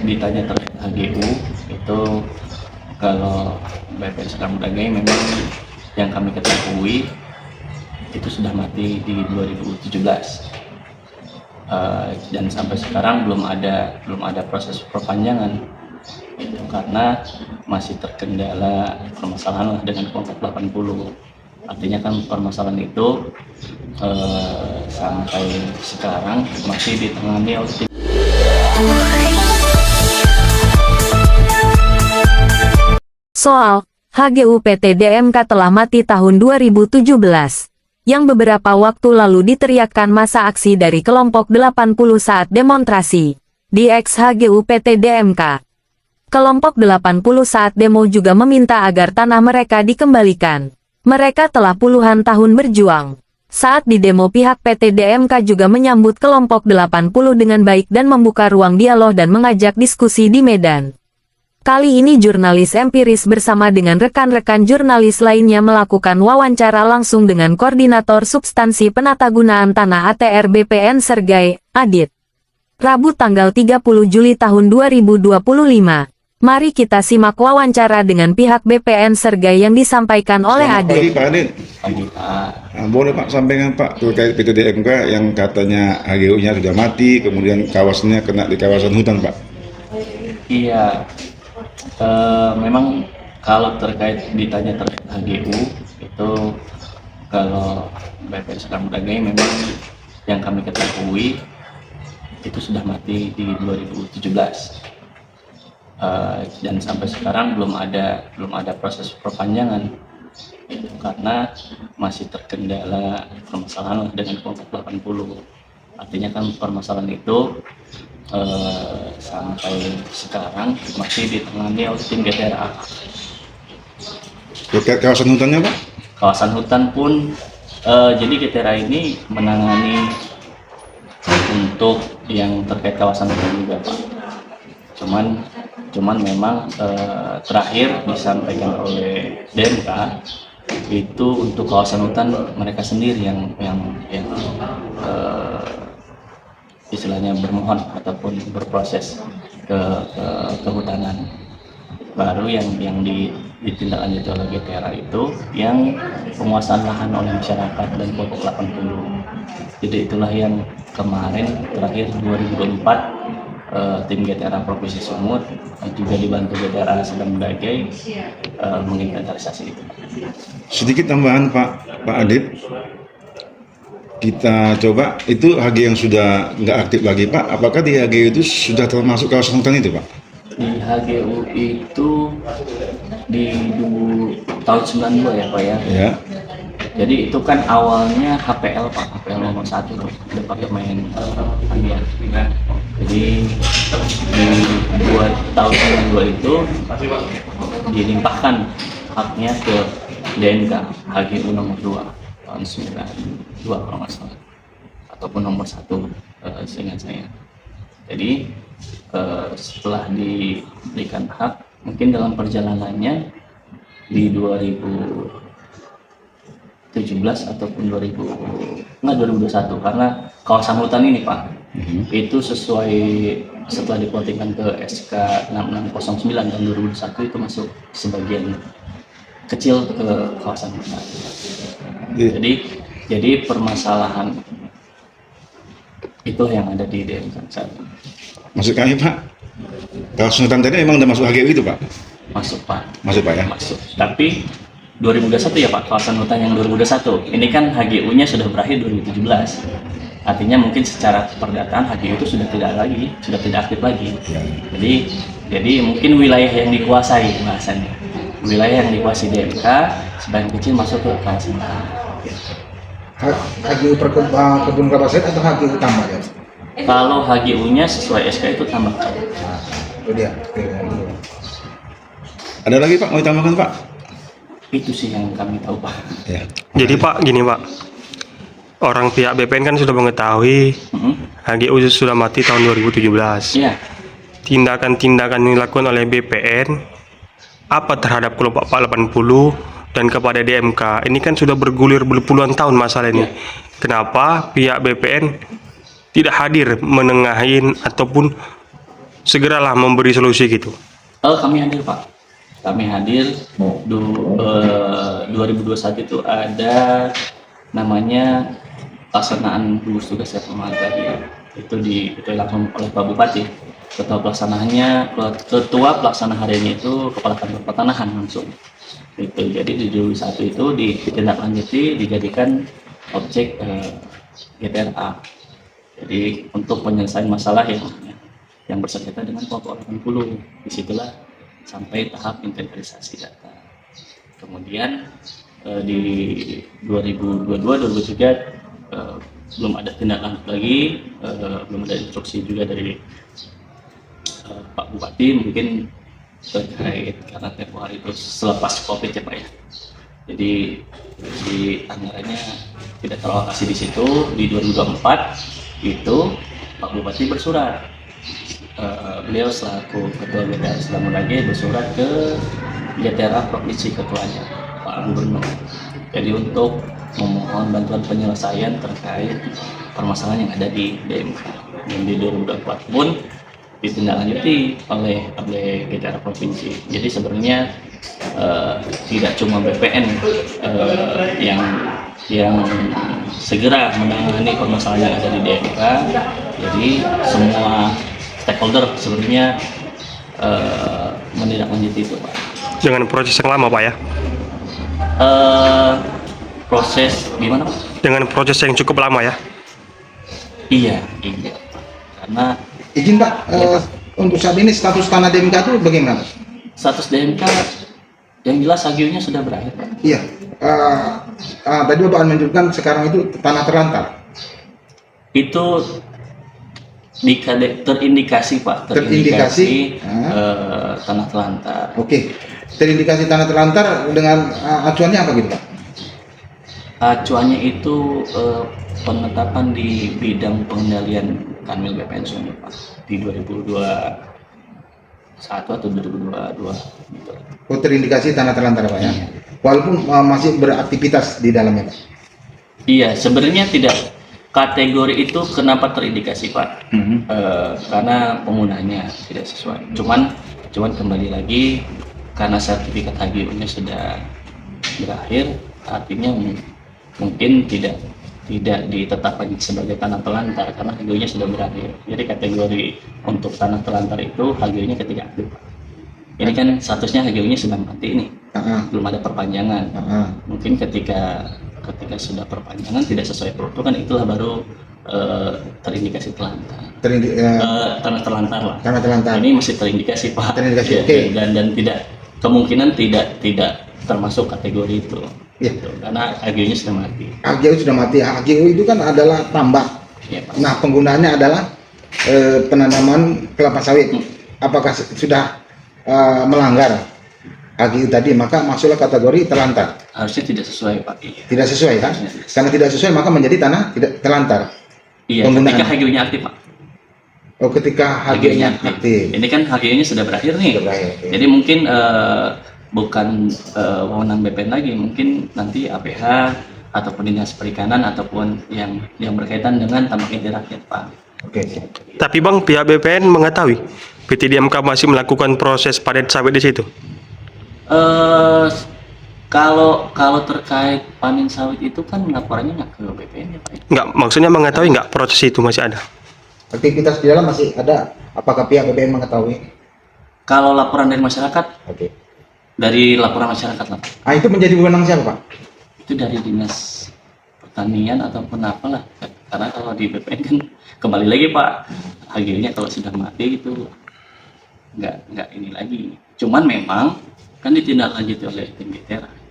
ditanya terkait HGU itu, kalau BPN Sekarang Dagai memang yang kami ketahui itu sudah mati di 2017. Dan sampai sekarang belum ada proses perpanjangan itu karena masih terkendala permasalahan dengan kelompok 80. Artinya kan permasalahan itu sampai sekarang masih ditangani oleh tim. Soal HGU PT DMK telah mati tahun 2017, yang beberapa waktu lalu diteriakkan masa aksi dari kelompok 80 saat demonstrasi di ex-HGU PT DMK. Kelompok 80 saat demo juga meminta agar tanah mereka dikembalikan. Mereka telah puluhan tahun berjuang. Saat di demo, pihak PT DMK juga menyambut kelompok 80 dengan baik dan membuka ruang dialog dan mengajak diskusi di Medan. Kali ini jurnalis empiris bersama dengan rekan-rekan jurnalis lainnya melakukan wawancara langsung dengan Koordinator Substansi Penatagunaan Tanah ATR BPN Sergai, Adit. Rabu tanggal 30 Juli tahun 2025. Mari kita simak wawancara dengan pihak BPN Sergai yang disampaikan oleh Adit. Pagi Pak Adit. Pagi Pak. Nah, boleh Pak sampaikan Pak terkait PT DMK yang katanya HGU-nya sudah mati, kemudian kawasannya kena di kawasan hutan Pak. Iya. Memang kalau ditanya terkait HGU itu, kalau BPN Sekarang Dagai memang yang kami ketahui itu sudah mati di 2017. Dan sampai sekarang belum ada proses perpanjangan itu karena masih terkendala permasalahan dengan kelompok 80. Artinya kan permasalahan itu sampai sekarang masih ditangani oleh tim GTRA. Terkait kawasan hutannya Pak? Kawasan hutan pun jadi GTRA ini menangani untuk yang terkait kawasan hutan juga Pak. Cuman memang terakhir disampaikan oleh DMK itu untuk kawasan hutan mereka sendiri yang istilahnya bermohon ataupun berproses ke kehutanan. Baru yang ditindaklanjuti oleh GTRA itu yang penguasaan lahan oleh masyarakat dan kelompok 80. Jadi itulah yang kemarin terakhir 2024 tim GTRA Provinsi Sumut juga dibantu GTRA Sekarang Dagai menginventarisasi itu. Sedikit tambahan Pak Adit. Kita coba itu HG yang sudah nggak aktif lagi Pak. Apakah di HG itu sudah termasuk kawasan hutan itu Pak? Di HGU itu di tahun 92 ya Pak ya. Ya. Jadi itu kan awalnya HPL Pak, HPL nomor 1 tuh, Departemen Pertanian. Jadi di tahun 92 itu dilimpahkan haknya ke DMK HGU nomor 2 tahun 92 kalau nggak salah, ataupun nomor 1 seingat saya. Jadi setelah diberikan hak, mungkin dalam perjalanannya di 2017 ataupun 2021, karena kawasan hutan ini Pak itu sesuai setelah dipotingkan ke SK 6609 tahun 2001 itu masuk sebagian kecil ke kawasan hutan. Jadi permasalahan itu yang ada di DMK saat ini. Maksud kami Pak, kawasan hutan tadi memang udah masuk HGU itu Pak? Masuk Pak. Masuk Pak ya? Masuk. Tapi 2021 ya Pak, kawasan hutan yang 2021. Ini kan HGU-nya sudah berakhir 2017. Artinya mungkin secara perdataan HGU itu sudah tidak aktif lagi. Jadi mungkin wilayah yang dikuasai bahasannya. Wilayah yang dikuasai DMK sebagian kecil masuk ke kawasan hutan. HGU kebun kelapa sawit atau HGU tambah ya? Kalau HGU-nya sesuai SK itu tambah. Itu dia. Ada lagi Pak mau ditambahkan Pak? Itu sih yang kami tahu Pak. Ya. Jadi Pak, gini Pak, orang pihak BPN kan sudah mengetahui HGU sudah mati tahun 2017. Iya. Tindakan-tindakan yang dilakukan oleh BPN apa terhadap kelompok 80 dan kepada DMK ini kan sudah bergulir berpuluhan tahun masalah ini. Kenapa pihak BPN tidak hadir menengahin ataupun segeralah memberi solusi gitu. Kami hadir Pak. Kami hadir 2021 itu ada namanya pelaksanaan gugus tugas reforma tadi. Itu dilakukan oleh Pak Bupati. Ketua pelaksana hariannya itu Kepala Kantor Pertanahan langsung. Itu jadi di 2021 itu ditindaklanjuti dijadikan objek GTRA. Jadi untuk penyelesaian masalah yang bersengketa dengan kelompok 80. Disitulah sampai tahap inventarisasi data. Kemudian di 2022-2023 belum ada tindak lanjut lagi, belum ada instruksi juga dari Pak Bupati mungkin terkait karena tempo hari itu selepas COVID ya Pak ya. Jadi di anggarannya tidak teralokasi di situ. Di 2024 itu Pak Bupati bersurat. Beliau selaku Ketua GTRA Selama lagi bersurat ke GTRA Provinsi ketuanya Pak Gubernur. Jadi untuk memohon bantuan penyelesaian terkait permasalahan yang ada di DMK. Dan di 2024 pun ditindaklanjuti oleh GTRA Provinsi. Jadi sebenarnya tidak cuma BPN yang segera menangani permasalahan yang ada di DMK. Jadi semua stakeholder sebenarnya menindaklanjuti itu Pak. Dengan proses yang lama Pak ya? Proses gimana Pak? Dengan proses yang cukup lama ya? Iya Pak. Karena Izin Pak, untuk saat ini status tanah DMK itu bagaimana? status DMK yang jelas HGU-nya sudah berakhir Pak. Iya. Tadi Bapak menunjukkan sekarang itu tanah terlantar. Itu terindikasi Pak. Terindikasi, tanah telantar. Oke. Terindikasi tanah terlantar dengan acuannya apa gitu Pak? Acuannya itu penetapan di bidang pengendalian Kanwil BPN Sungai Pak di 2021 atau 2022 gitu. Oh, terindikasi tanah terlantar Pak ya? Iya. Walaupun masih beraktivitas di dalamnya Pak? Iya, sebenarnya tidak kategori itu kenapa terindikasi Pak? Karena penggunanya tidak sesuai. Cuman kembali lagi karena sertifikat HGU-nya sudah berakhir, artinya mungkin tidak ditetapkan sebagai tanah telantar karena HGU-nya sudah berakhir. Jadi kategori untuk tanah telantar itu HGU-nya ketika aktif Pak. Ini kan statusnya HGU-nya sudah mati nih, belum ada perpanjangan. Mungkin ketika sudah perpanjangan tidak sesuai peruntukan, itulah baru terindikasi telantar. Tanah telantar lah. Tanah telantar. Ini masih terindikasi Pak. Terindikasi, Ya, oke. Dan tidak kemungkinan tidak termasuk kategori itu. Iya. Gitu. Karena HGU-nya sudah mati. HGU sudah mati. HGU itu kan adalah tambak. Ya, Pak. Nah, penggunaannya adalah penanaman kelapa sawit. Apakah sudah melanggar HGU tadi, maka masuklah kategori terlantar. Harusnya tidak sesuai Pak. Iya. Tidak sesuai kan? Karena tidak sesuai maka menjadi tanah tidak terlantar. Iya, Penggunaan. ketika HGU-nya aktif Pak. Oh, ketika HGU-nya aktif. Ini kan HGU-nya sudah berakhir nih. Sudah berakhir, oke. Jadi mungkin bukan wewenang BPN lagi, mungkin nanti APH ataupun Dinas Perikanan ataupun yang berkaitan dengan tambak inti rakyat Pak. Oke. Tapi Bang, pihak BPN mengetahui PT DMK masih melakukan proses padat sawit di situ? Kalau terkait panen sawit itu kan laporannya nggak ke BPN ya Pak? Enggak, maksudnya mengetahui nggak proses itu masih ada? Aktivitas di dalam masih ada. Apakah pihak BPN mengetahui? Kalau laporan dari masyarakat, Oke. dari laporan masyarakat lah Pak. Itu menjadi wewenang siapa Pak? Itu dari Dinas Pertanian ataupun apalah. Karena kalau di BPN kan kembali lagi Pak, HGU-nya kalau sudah mati itu nggak ini lagi. Cuman memang kan ditindaklanjuti oleh tim GTRA.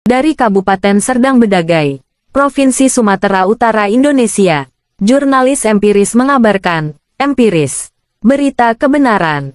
Dari Kabupaten Serdang Bedagai, Provinsi Sumatera Utara, Indonesia, jurnalis Empiris mengabarkan, Empiris, berita kebenaran.